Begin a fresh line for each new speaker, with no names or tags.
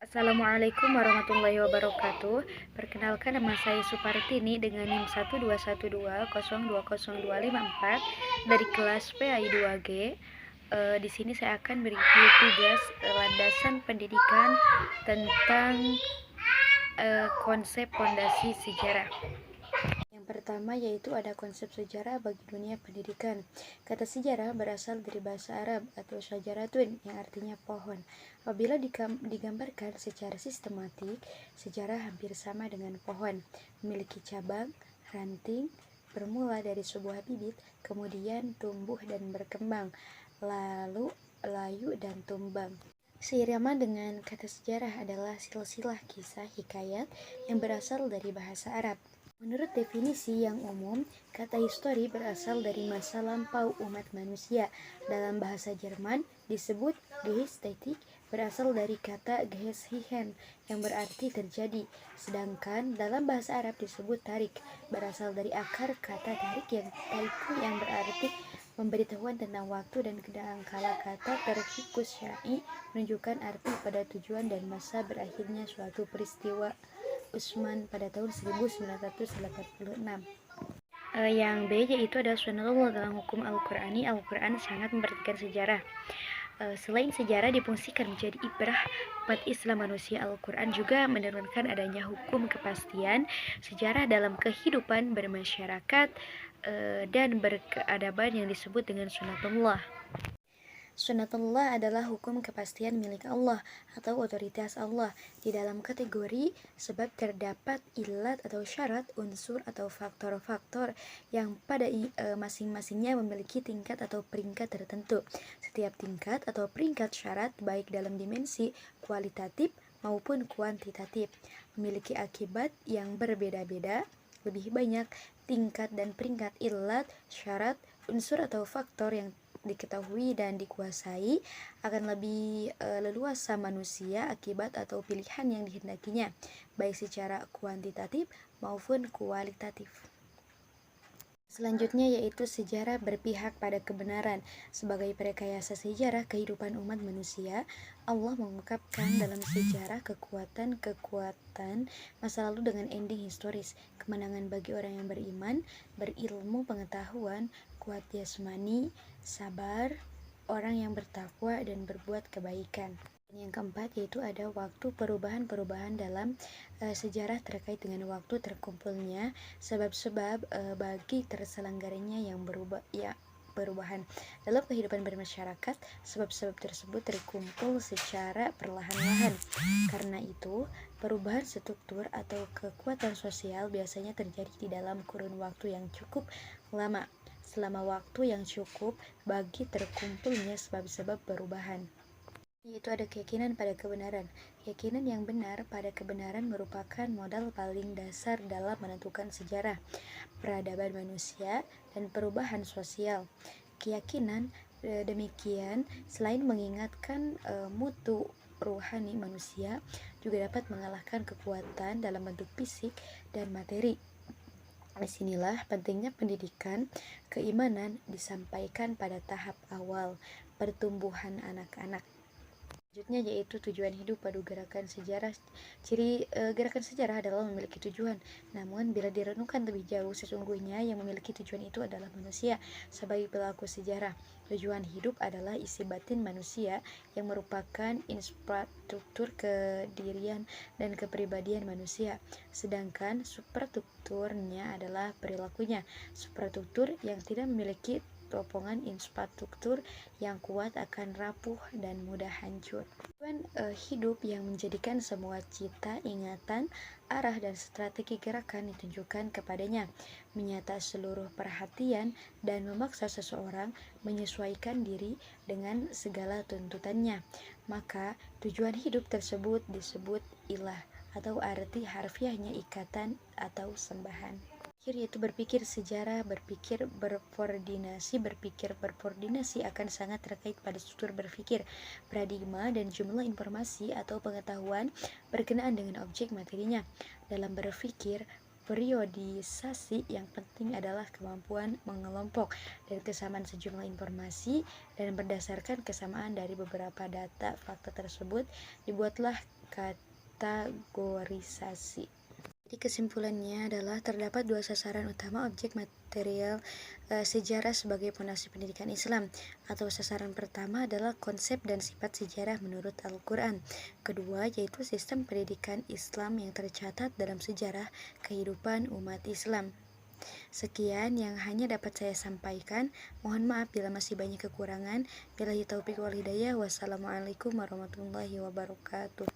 Assalamualaikum warahmatullahi wabarakatuh. Perkenalkan, nama saya Supartini dengan NIM 12120202554 dari kelas PAI 2G. Di sini saya akan beri tugas landasan pendidikan tentang konsep fondasi sejarah. Yang pertama yaitu ada konsep sejarah bagi dunia pendidikan. Kata sejarah berasal dari bahasa Arab atau syajaratun yang artinya pohon. Apabila digambarkan secara sistematik, sejarah hampir sama dengan pohon, memiliki cabang, ranting, bermula dari sebuah bibit, kemudian tumbuh dan berkembang, lalu layu dan tumbang. Seirama dengan kata sejarah adalah silsilah kisah hikayat yang berasal dari bahasa Arab. Menurut definisi yang umum, kata histori berasal dari masa lampau umat manusia. Dalam bahasa Jerman disebut Geschichte, berasal dari kata Geschichten yang berarti terjadi. Sedangkan dalam bahasa Arab disebut tarik, berasal dari akar kata tarik yang berarti pemberitahuan tentang waktu, dan kadangkala kata terhikus syai menunjukkan arti pada tujuan dan masa berakhirnya suatu peristiwa Utsman pada tahun 1986. Yang B yaitu ada sunnatullah dalam hukum Al-Qur'ani. Al-Quran sangat memperhatikan sejarah. Selain sejarah difungsikan menjadi ibrah umat Islam manusia, Al-Quran juga menurunkan adanya hukum kepastian sejarah dalam kehidupan bermasyarakat dan berkeadaban yang disebut dengan sunnatullah. Sunnatullah adalah hukum kepastian milik Allah atau otoritas Allah di dalam kategori sebab terdapat ilat atau syarat, unsur atau faktor-faktor yang pada masing-masingnya memiliki tingkat atau peringkat tertentu. Setiap tingkat atau peringkat syarat baik dalam dimensi kualitatif maupun kuantitatif memiliki akibat yang berbeda-beda. Lebih banyak tingkat dan peringkat ilat, syarat, unsur atau faktor yang diketahui dan dikuasai, akan lebih leluasa manusia akibat atau pilihan yang dihendakinya, baik secara kuantitatif maupun kualitatif. Selanjutnya yaitu sejarah berpihak pada kebenaran. Sebagai perekayasa sejarah kehidupan umat manusia, Allah mengungkapkan dalam sejarah kekuatan masa lalu dengan ending historis, kemenangan bagi orang yang beriman, berilmu pengetahuan, kuat jasmani, sabar, orang yang bertakwa dan berbuat kebaikan. Yang keempat yaitu ada waktu perubahan-perubahan dalam sejarah terkait dengan waktu terkumpulnya sebab-sebab bagi terselenggaranya yang perubahan dalam kehidupan bermasyarakat. Sebab-sebab tersebut terkumpul secara perlahan-lahan. Karena itu, perubahan struktur atau kekuatan sosial biasanya terjadi di dalam kurun waktu yang cukup lama, selama waktu yang cukup bagi terkumpulnya sebab-sebab perubahan. Yaitu ada keyakinan pada kebenaran. Keyakinan yang benar pada kebenaran merupakan modal paling dasar dalam menentukan sejarah, peradaban manusia, dan perubahan sosial. Keyakinan demikian selain mengingatkan mutu rohani manusia, juga dapat mengalahkan kekuatan dalam bentuk fisik dan materi. Disinilah pentingnya pendidikan keimanan disampaikan pada tahap awal pertumbuhan anak-anak. Selanjutnya yaitu tujuan hidup pada gerakan sejarah. Ciri gerakan sejarah adalah memiliki tujuan. Namun bila direnungkan lebih jauh, sesungguhnya yang memiliki tujuan itu adalah manusia sebagai pelaku sejarah. Tujuan hidup adalah isi batin manusia yang merupakan infrastruktur kedirian dan kepribadian manusia. Sedangkan superstrukturnya adalah perilakunya. Superstruktur yang tidak memiliki topongan infrastruktur yang kuat akan rapuh dan mudah hancur. Tujuan hidup yang menjadikan semua cita, ingatan, arah dan strategi gerakan ditunjukkan kepadanya, menyata seluruh perhatian dan memaksa seseorang menyesuaikan diri dengan segala tuntutannya. Maka tujuan hidup tersebut disebut ilah atau arti harfiahnya ikatan atau sembahan. Yaitu berpikir sejarah, berpikir berkoordinasi akan sangat terkait pada struktur berpikir, paradigma, dan jumlah informasi atau pengetahuan berkenaan dengan objek materinya. Dalam berpikir periodisasi, yang penting adalah kemampuan mengelompok dan kesamaan sejumlah informasi, dan berdasarkan kesamaan dari beberapa data fakta tersebut dibuatlah kategorisasi. Jadi kesimpulannya adalah terdapat dua sasaran utama objek material sejarah sebagai fondasi pendidikan Islam, atau sasaran pertama adalah konsep dan sifat sejarah menurut Al-Quran. Kedua yaitu sistem pendidikan Islam yang tercatat dalam sejarah kehidupan umat Islam. Sekian yang hanya dapat saya sampaikan. Mohon maaf bila masih banyak kekurangan. Billahi taufik wal hidayah. Wassalamualaikum warahmatullahi wabarakatuh.